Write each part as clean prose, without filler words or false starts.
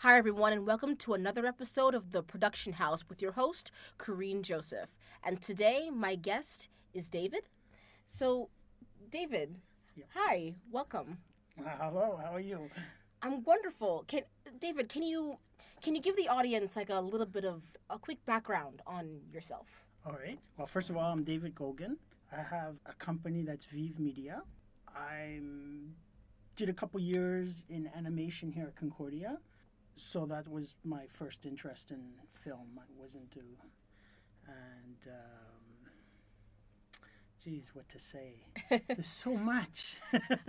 Hi, everyone, and welcome to another episode of The Production House with your host, Corrine Joseph. And today, my guest is David. So, David, Yep. hi, welcome. Hello, how are you? I'm wonderful. David, can you give the audience like a little bit of a quick background on yourself? All right. Well, first of all, I'm David Goguen. I have a company that's Viv Media. I did a couple years in animation here at Concordia. So that was my first interest in film. I was into, and geez, what to say? There's so much.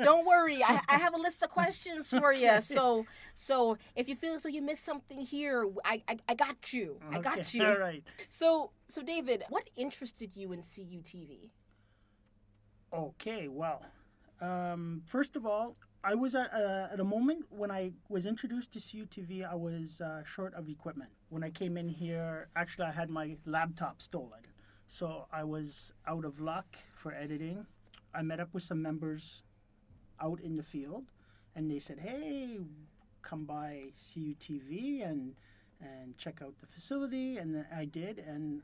Don't worry, I have a list of questions for you. Okay. So if you feel as though you missed something here, I got you. I got Okay, you. all right. So David, what interested you in CUTV? Okay, well, first of all, I was at a moment when I was introduced to CUTV, I was short of equipment. When I came in here, actually, I had my laptop stolen. So I was out of luck for editing. I met up with some members out in the field, and they said, hey, come by CUTV and check out the facility. And then I did, and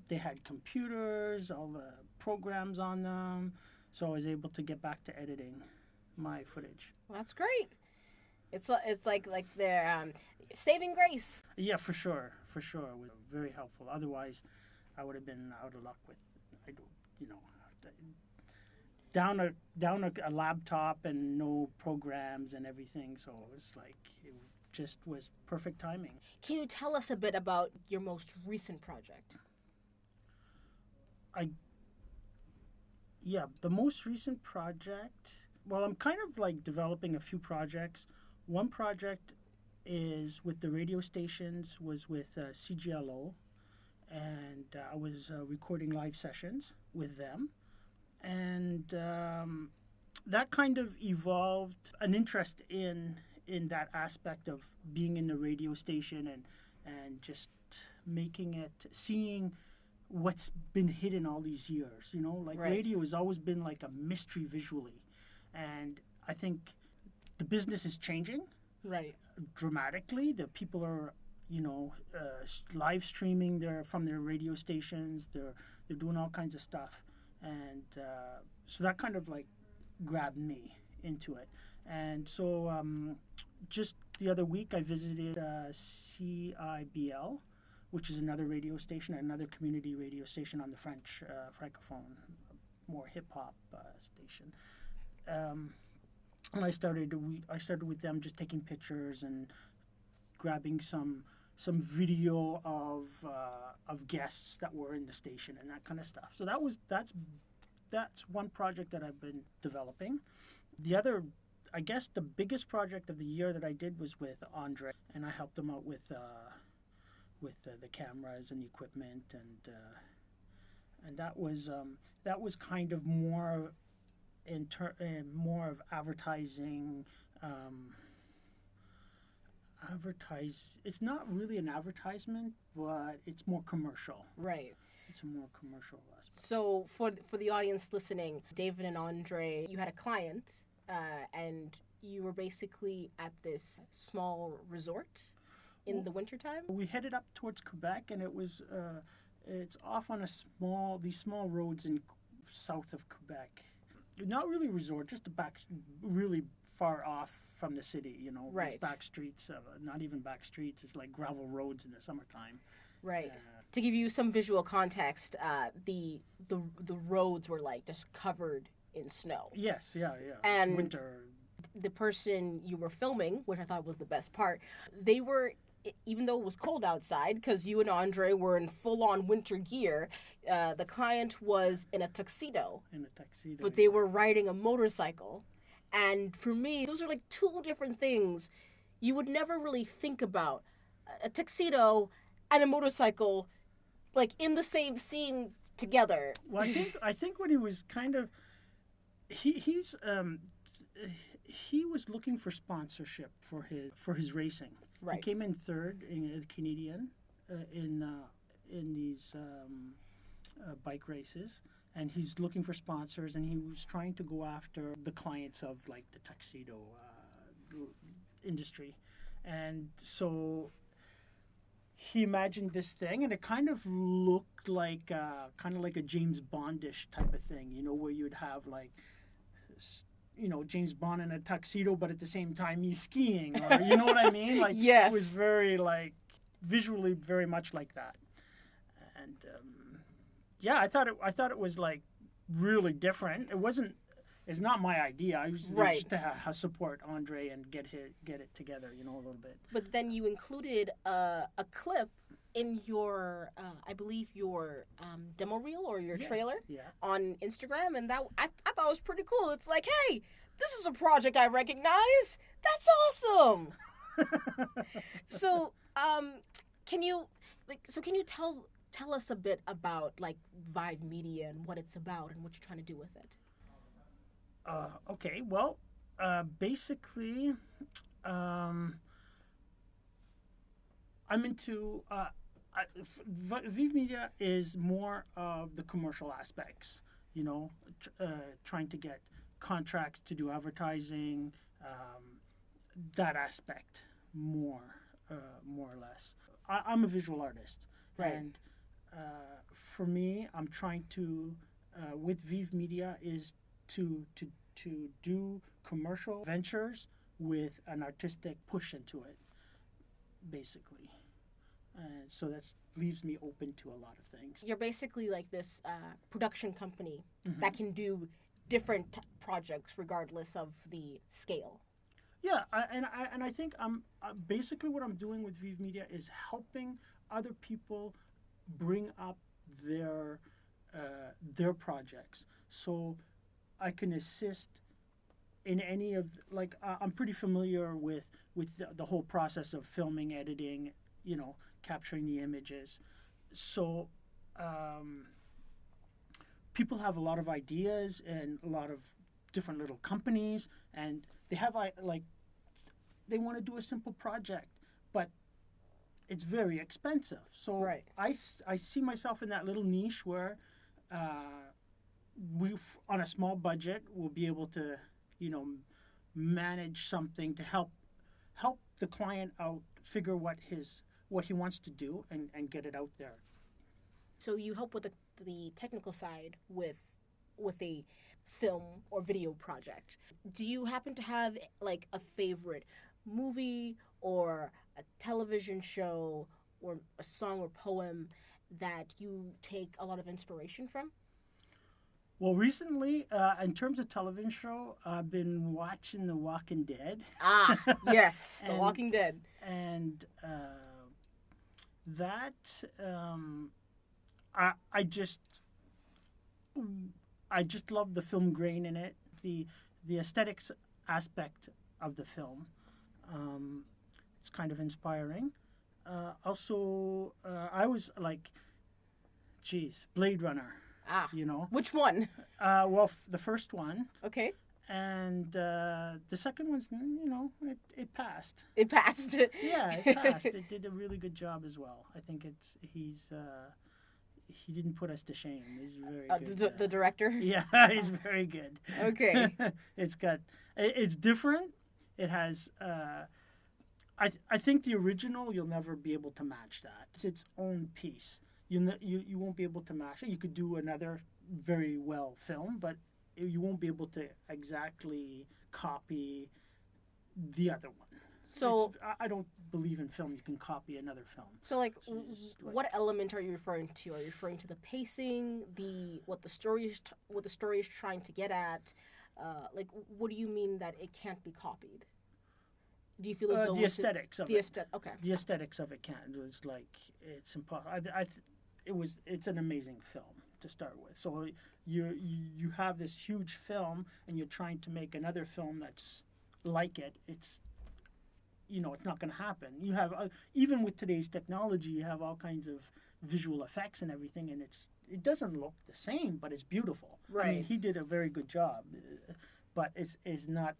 they had computers, all the programs on them. So I was able to get back to editing my footage. Well, that's great. It's like they're saving grace. Yeah, for sure. It was very helpful. Otherwise, I would have been out of luck with, down a laptop and no programs and everything. So it's like it just was perfect timing. Can you tell us a bit about your most recent project? The most recent project. Well, I'm kind of like developing a few projects. One project is with the radio stations, was with CGLO, and I was recording live sessions with them. And that kind of evolved an interest in that aspect of being in the radio station and just making it, seeing what's been hidden all these years. Like Right. radio has always been like a mystery visually. And I think the business is changing Right. dramatically. The people are, live streaming from their radio stations. They're doing all kinds of stuff, and so that kind of like grabbed me into it. And so just the other week, I visited CIBL, which is another radio station, another community radio station on the French francophone, more hip hop station. And I started with them just taking pictures and grabbing some video of guests that were in the station and that kind of stuff. So that's one project that I've been developing. The other, I guess, the biggest project of the year that I did was with Andre, and I helped him out with the cameras and equipment, and that was kind of more more of advertising. It's not really an advertisement, but it's more commercial. Right. It's a more commercial aspect. So for the audience listening, David and Andre, you had a client, and you were basically at this small resort in the wintertime? We headed up towards Quebec, and it's off on these small roads in south of Quebec. Not really resort, just really far off from the city, Right. These back streets, not even back streets, it's like gravel roads in the summertime. Right. To give you some visual context, the roads were like just covered in snow. Yes, yeah. And it's winter. The person you were filming, which I thought was the best part, they were, even though it was cold outside, because you and Andre were in full-on winter gear, the client was in a tuxedo. But they were riding a motorcycle. And for me, those are like two different things you would never really think about. A tuxedo and a motorcycle, like in the same scene together. Well, I think what he was kind of, he was looking for sponsorship for his racing. Right. He came in third in the Canadian in these bike races, and he's looking for sponsors, and he was trying to go after the clients of like the tuxedo industry. And so he imagined this thing, and it kind of looked like a James Bondish type of thing, where you'd have like, James Bond in a tuxedo, but at the same time he's skiing, or you know what I mean? Like, yes. It was very like visually very much like that, and yeah, I thought it was like really different. It's not my idea. I was there just to support Andre and get it together, a little bit. But then you included a clip in your, I believe your demo reel or your trailer on Instagram, and that I thought was pretty cool. It's like, hey, this is a project I recognize. That's awesome. So, can you tell us a bit about like Viv Media and what it's about and what you're trying to do with it? Okay, well, basically, I'm into. Viv Media is more of the commercial aspects, trying to get contracts to do advertising, that aspect more or less. I'm a visual artist, and for me, I'm trying to, with Viv Media, is to do commercial ventures with an artistic push into it, basically. So that leaves me open to a lot of things. You're basically like this production company that can do different projects regardless of the scale. Yeah, and I think I'm basically what I'm doing with Viv Media is helping other people bring up their projects. So I can assist in any of, like, I'm pretty familiar with the whole process of filming, editing, capturing the images. So people have a lot of ideas and a lot of different little companies, and they have they want to do a simple project, but it's very expensive. So I see myself in that little niche where we, on a small budget, will be able to, manage something to help the client out, figure what he wants to do, and get it out there. So you help with the technical side with a film or video project. Do you happen to have like a favorite movie or a television show or a song or poem that you take a lot of inspiration from? Well, recently, in terms of television show, I've been watching The Walking Dead. Ah, yes, The Walking Dead. And that, I just love the film grain in it, the aesthetics aspect of the film. It's kind of inspiring. Also, I was like, Blade Runner. Ah, which one? Well, the first one. Okay. And the second one's, it passed. It passed. Yeah, it passed. It did a really good job as well. I think he didn't put us to shame. He's very good. The director? Yeah, he's very good. Okay. It's different. It has, I think the original, you'll never be able to match that. It's its own piece. You won't be able to match it. You could do another very well film, but you won't be able to exactly copy the other one. So I don't believe in film you can copy another film. So what element are you referring to? Are you referring to the pacing, what the story is trying to get at? What do you mean that it can't be copied? Do you feel as though the aesthetics of it? Okay. The aesthetics of it can't. It's impossible. It's an amazing film to start with. So you have this huge film, and you're trying to make another film that's like it. It's not going to happen. You have even with today's technology, you have all kinds of visual effects and everything, and it doesn't look the same, but it's beautiful. Right. I mean, he did a very good job, but it's not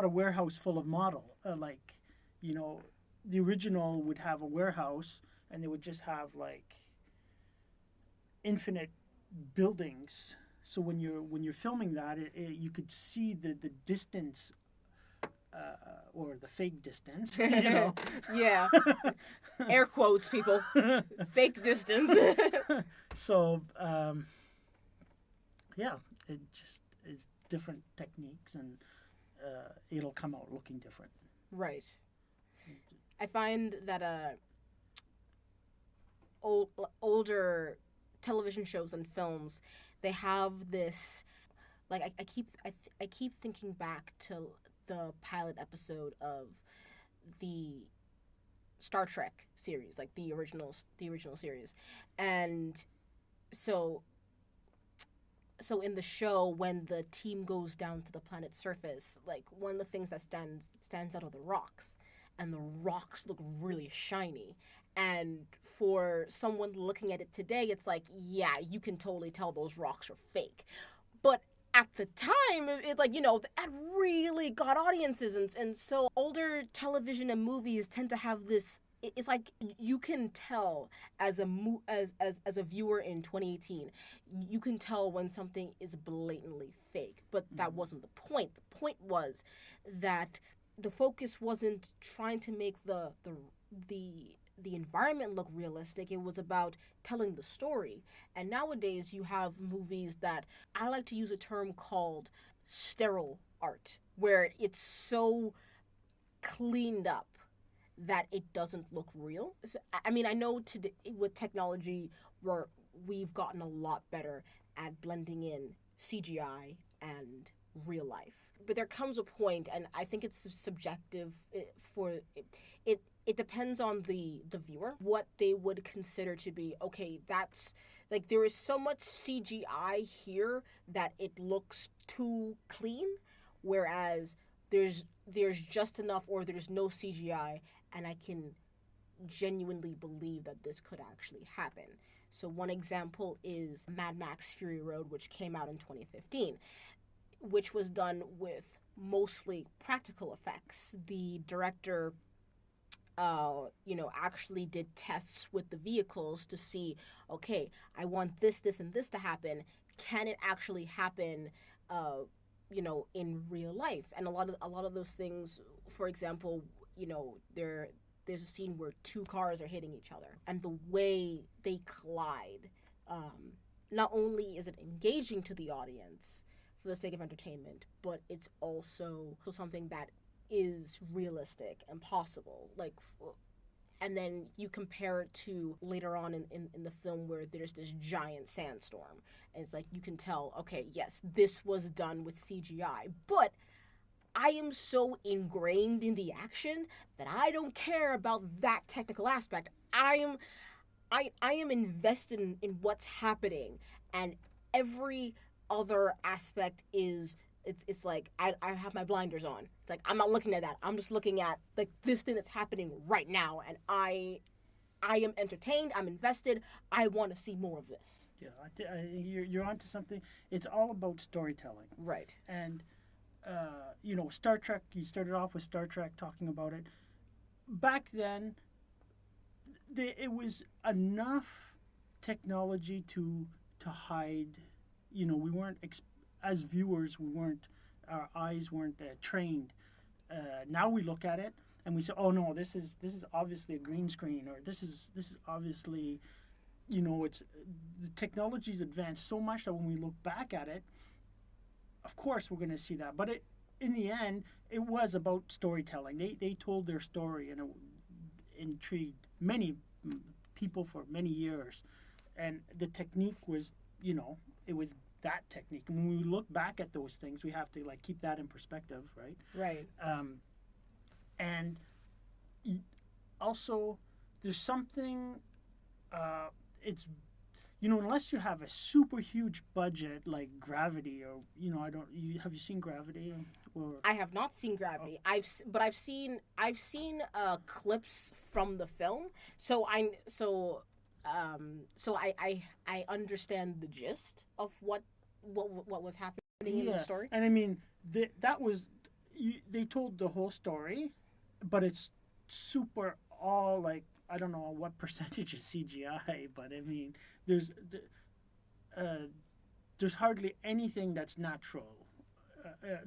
a warehouse full of model. The original would have a warehouse, and they would just have infinite buildings. So when you're filming that, you could see the distance or the fake distance, you know. Yeah. Air quotes, people. Fake distance. So, yeah, it just is different techniques, and it'll come out looking different. Right. I find that older television shows and films, they have this, like I keep thinking back to the pilot episode of the Star Trek series, like the original series, and so in the show, when the team goes down to the planet's surface, like one of the things that stands out are the rocks, and the rocks look really shiny. And for someone looking at it today, it's like, yeah, you can totally tell those rocks are fake. But at the time, it like, that really got audiences. And so older television and movies tend to have this, it's like you can tell as a viewer in 2018, you can tell when something is blatantly fake. But that wasn't the point. The point was that the focus wasn't trying to make the environment look realistic. It was about telling the story. And nowadays you have movies that, I like to use a term called sterile art, where it's so cleaned up that it doesn't look real. I mean, I know today with technology, we've gotten a lot better at blending in CGI and real life. But there comes a point, and I think it's subjective for it. It depends on the viewer, what they would consider to be, okay, that's, like, there is so much CGI here that it looks too clean, whereas there's just enough, or there's no CGI, and I can genuinely believe that this could actually happen. So one example is Mad Max Fury Road, which came out in 2015, which was done with mostly practical effects. The director actually did tests with the vehicles to see, okay, I want this, and this to happen. Can it actually happen, in real life? And a lot of those things, for example, there's a scene where two cars are hitting each other, and the way they collide, not only is it engaging to the audience for the sake of entertainment, but it's also something that is realistic and possible. Like, and then you compare it to later on in the film, where there's this giant sandstorm, and it's like you can tell, okay, yes, this was done with CGI, but I am so ingrained in the action that I don't care about that technical aspect. I am invested in what's happening, and every other aspect is, it's like I have my blinders on. It's like I'm not looking at that. I'm just looking at, like, this thing that's happening right now, and I am entertained. I'm invested. I want to see more of this. Yeah, you're onto something. It's all about storytelling. Right. And Star Trek. You started off with Star Trek, talking about it. Back then, it was enough technology to hide. We weren't as viewers. Our eyes weren't trained. Now we look at it and we say, "Oh no, this is obviously a green screen," or this is obviously, it's, the technology's advanced so much that when we look back at it, of course we're going to see that. But in the end, it was about storytelling. They told their story, and it intrigued many people for many years. And the technique was, it was that technique. And when we look back at those things, we have to, like, keep that in perspective, right? Right. And also, there's something. It's, unless you have a super huge budget like Gravity, or have you seen Gravity? Or I have not seen Gravity. Oh. I've seen clips from the film, so I understand the gist of what was happening in the story. And I mean, that was, they told the whole story, but it's super all, like, I don't know what percentage is CGI, but I mean, there's hardly anything that's naturally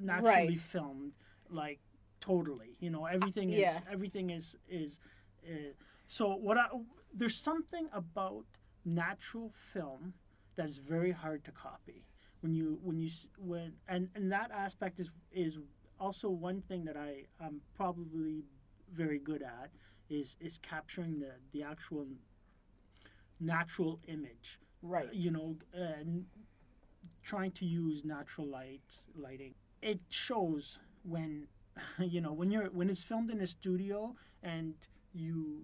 Right. filmed. Like, totally. You know, everything is Yeah. so there's something about natural film that is very hard to copy. And that aspect is also one thing that I'm probably very good at is capturing the actual natural image. Right. You know, trying to use natural lighting. It shows when when it's filmed in a studio and you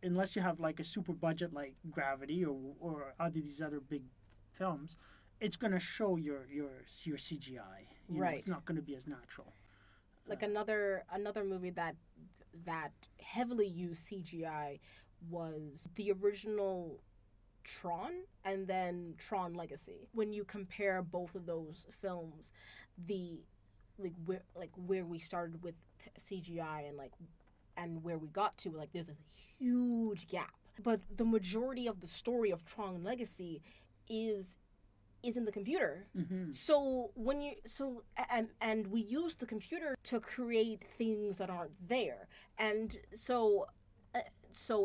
unless you have like a super budget like Gravity or these other big films, it's gonna show your CGI. Right. It's not gonna be as natural. Like another movie that heavily used CGI was the original Tron and then Tron Legacy. When you compare both of those films, the where we started with CGI and where we got to, like, there's a huge gap. But the majority of the story of Tron Legacy is in the computer. Mm-hmm. So and we use the computer to create things that aren't there. And so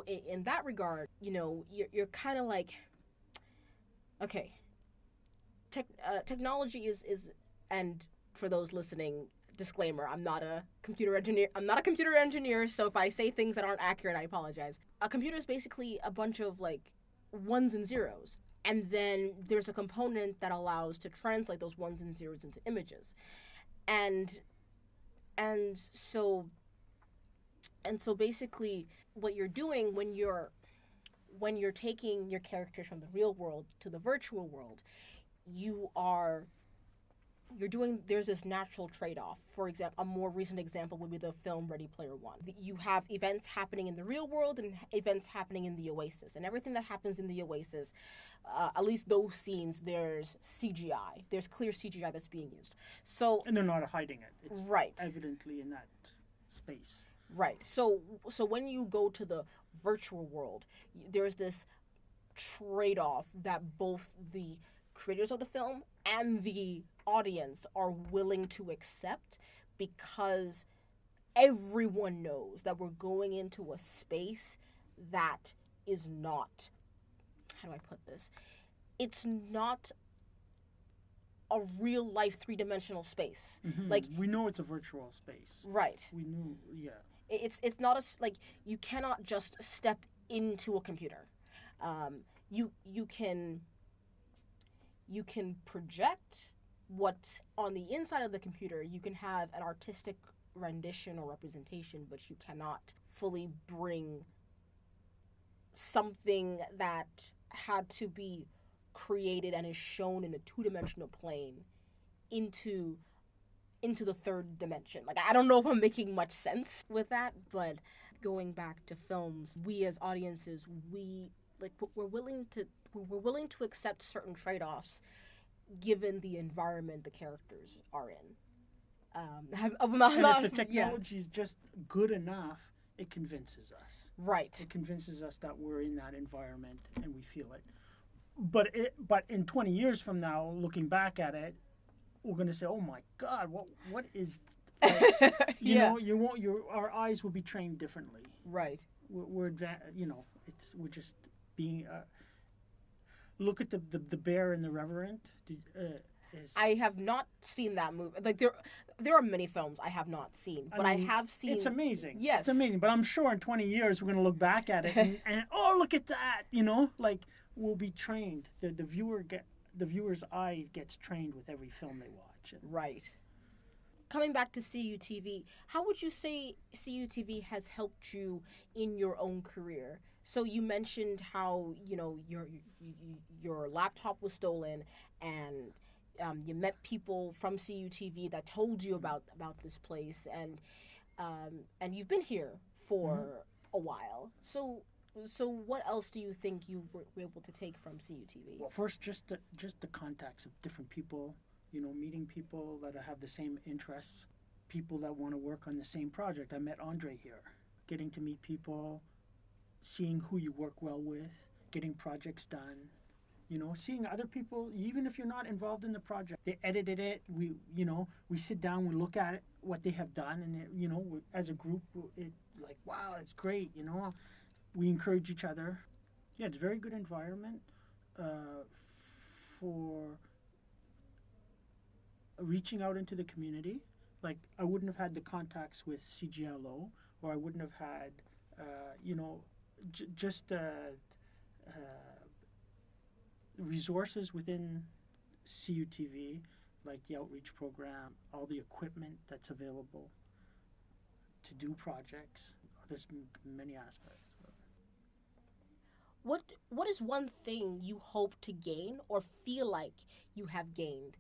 in that regard, you're kind of like, okay, technology is, and for those listening, disclaimer, I'm not a computer engineer, so if I say things that aren't accurate, I apologize. A computer is basically a bunch of like ones and zeros, and then there's a component that allows to translate those ones and zeros into images. And so basically what you're doing when you're taking your characters from the real world to the virtual world, there's this natural trade-off. For example, a more recent example would be the film Ready Player One. You have events happening in the real world and events happening in the Oasis. And everything that happens in the Oasis, at least those scenes, there's CGI. There's clear CGI that's being used. And they're not hiding it. It's right. Evidently in that space. Right. So when you go to the virtual world, there's this trade-off that both the creators of the film and the audience are willing to accept, because everyone knows that we're going into a space that is not, how do I put this? It's not a real life 3-dimensional space. Mm-hmm. Like, we know it's a virtual space. Right. We knew, yeah. It's not like, you cannot just step into a computer. You can project what's on the inside of the computer. You can have an artistic rendition or representation, but you cannot fully bring something that had to be created and is shown in a 2-dimensional plane into the 3rd dimension. Like, I don't know if I'm making much sense with that, but going back to films, we as audiences, we're willing to accept certain trade-offs given the environment the characters are in. And if the technology is just good enough, it convinces us. Right. It convinces us that we're in that environment and we feel it. But in 20 years from now, looking back at it, we're going to say, "Oh my God, what is?" Our eyes will be trained differently. Right. We're just being. Look at the Bear and the Reverend. I have not seen that movie. Like, there are many films I have not seen, but I have seen. It's amazing. Yes, it's amazing. But I'm sure in 20 years we're gonna look back at it and oh, look at that. Like, we'll be trained. The viewer's eye gets trained with every film they watch. Right. Coming back to CUTV, how would you say CUTV has helped you in your own career? So you mentioned how your laptop was stolen, and you met people from CUTV that told you about this place, and you've been here for a while. So what else do you think you were able to take from CUTV? Well, first, just the contacts of different people. Meeting people that have the same interests, people that want to work on the same project. I met Andre here. Getting to meet people, seeing who you work well with, getting projects done. seeing other people, even if you're not involved in the project, they edited it. We sit down, we look at it, what they have done, and as a group, it like, wow, it's great. We encourage each other. Yeah, it's a very good environment for reaching out into the community. Like, I wouldn't have had the contacts with CGLO, or I wouldn't have had, just resources within CUTV, like the outreach program, all the equipment that's available to do projects. There's many aspects. What is one thing you hope to gain or feel like you have gained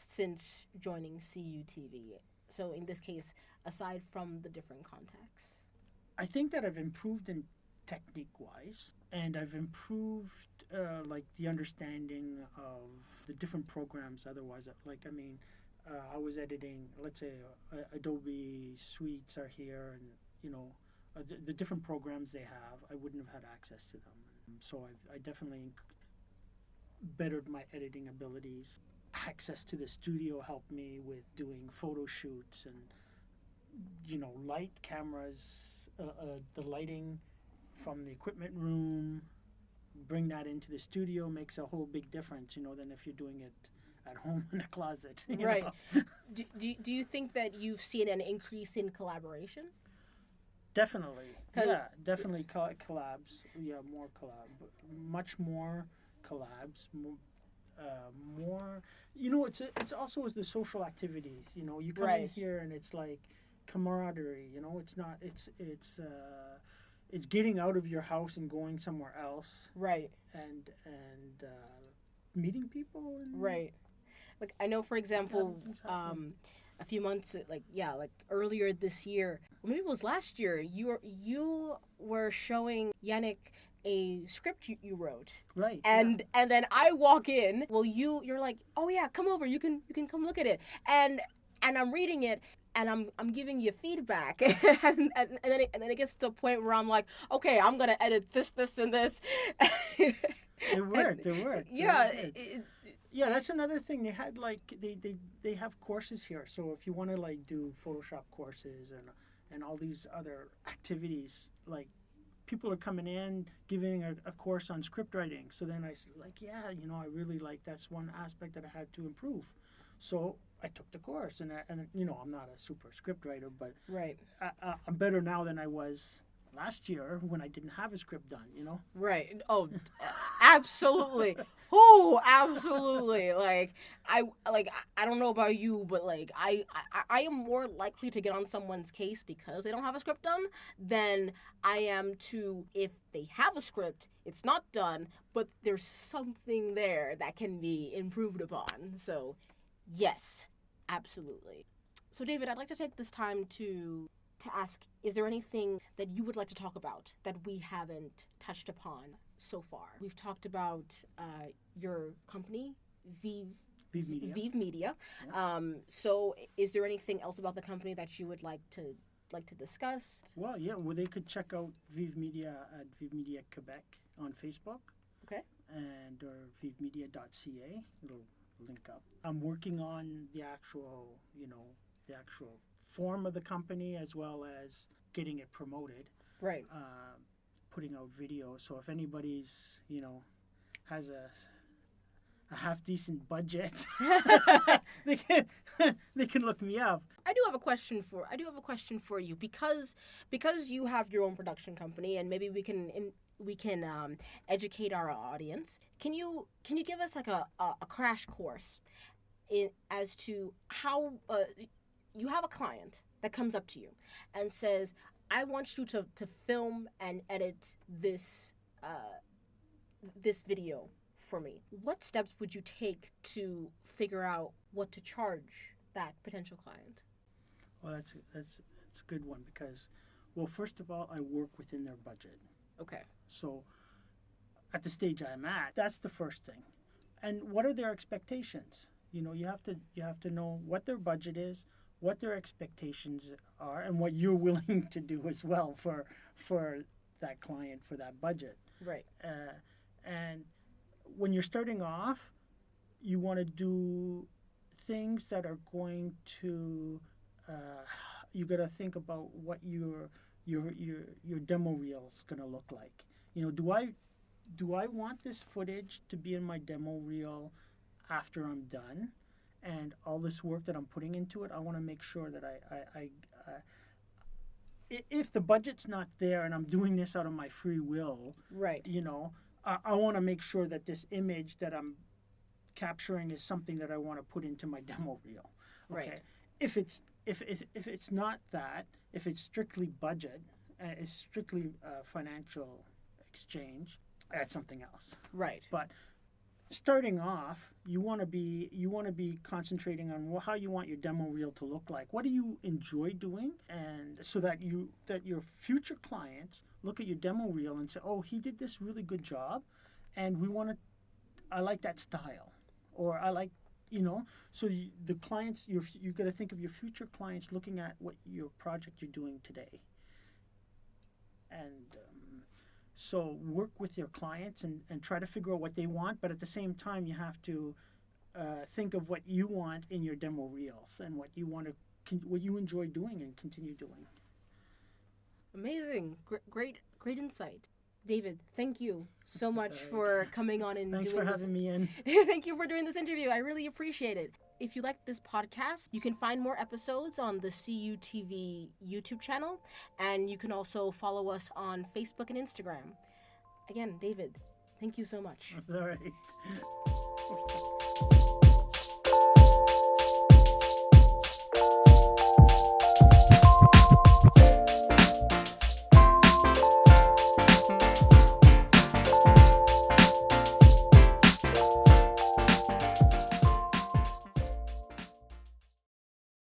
since joining CUTV? So in this case, aside from the different contacts. I think that I've improved in technique-wise, and I've improved like the understanding of the different programs. Otherwise, I was editing. Let's say Adobe Suites are here, and the different programs they have, I wouldn't have had access to them. So I definitely bettered my editing abilities. Access to the studio helped me with doing photo shoots and light cameras, the lighting from the equipment room, bring that into the studio makes a whole big difference, than if you're doing it at home in a closet. Right. Do you think that you've seen an increase in collaboration? Definitely. Yeah, definitely collabs. Yeah, more collab. Much more collabs. More. It's also the social activities. You come in here and it's like camaraderie. It's not. It's getting out of your house and going somewhere else. Right. And meeting people. Right. Like, I know, for example, a few months, like earlier this year, or maybe it was last year, you were showing Yannick a script you wrote. Right. And then I walk in. Well, you're like, oh yeah, come over. You can come look at it. And I'm reading it. And I'm giving you feedback, and then it gets to a point where I'm like, okay, I'm gonna edit this, and this. It worked. Yeah. Yeah, that's another thing. They had they have courses here. So if you want to do Photoshop courses and all these other activities, people are coming in giving a course on script writing. So then I I really that's one aspect that I had to improve. So I took the course, and I'm not a super script writer, but right. I'm better now than I was last year when I didn't have a script done. Right. Oh, absolutely. Ooh, absolutely. I don't know about you, but I am more likely to get on someone's case because they don't have a script done than I am to if they have a script, it's not done, but there's something there that can be improved upon. So, yes, absolutely. So, David, I'd like to take this time to ask, is there anything that you would like to talk about that we haven't touched upon so far? We've talked about your company, Viv Media. Yeah. So is there anything else about the company that you would like to discuss? Well, yeah. Well, they could check out Viv Media at Viv Media Quebec on Facebook. Okay. Or vivmedia.ca. It'll link up. I'm working on the actual form of the company as well as getting it promoted. Right. Putting out videos. So if anybody's, has a half decent budget, they can look me up. I do have a question for you because you have your own production company, and maybe we can educate our audience. Can you give us a crash course as to how you have a client that comes up to you and says, I want you to film and edit this video for me. What steps would you take to figure out what to charge that potential client? Well, that's a good one because, well, first of all, I work within their budget. Okay. So at the stage I'm at, that's the first thing. And what are their expectations? You have to know what their budget is, what their expectations are, and what you're willing to do as well for that client, for that budget. Right. And when you're starting off, you want to do things that are going to, you got to think about what your demo reel is going to look like. You know, do I want this footage to be in my demo reel after I'm done? And all this work that I'm putting into it, I want to make sure that if the budget's not there and I'm doing this out of my free will, Right. you know, I want to make sure that this image that I'm capturing is something that I want to put into my demo reel. Okay. Right. If it's not that, if it's strictly budget, it's strictly financial exchange, that's something else. Right. But starting off, you want to be concentrating on how you want your demo reel to look like. What do you enjoy doing, and so that your future clients look at your demo reel and say, "Oh, he did this really good job, and I like that style," or "I like." You know, so the clients, you've got to think of your future clients looking at what your project you're doing today. And so work with your clients and try to figure out what they want, but at the same time, you have to think of what you want in your demo reels and what what you enjoy doing and continue doing. Amazing. Great insight. David, thank you so much for coming on and Thanks doing for having me in. Thank you for doing this interview. I really appreciate it. If you like this podcast, you can find more episodes on the CUTV YouTube channel, and you can also follow us on Facebook and Instagram. Again, David, thank you so much. All right.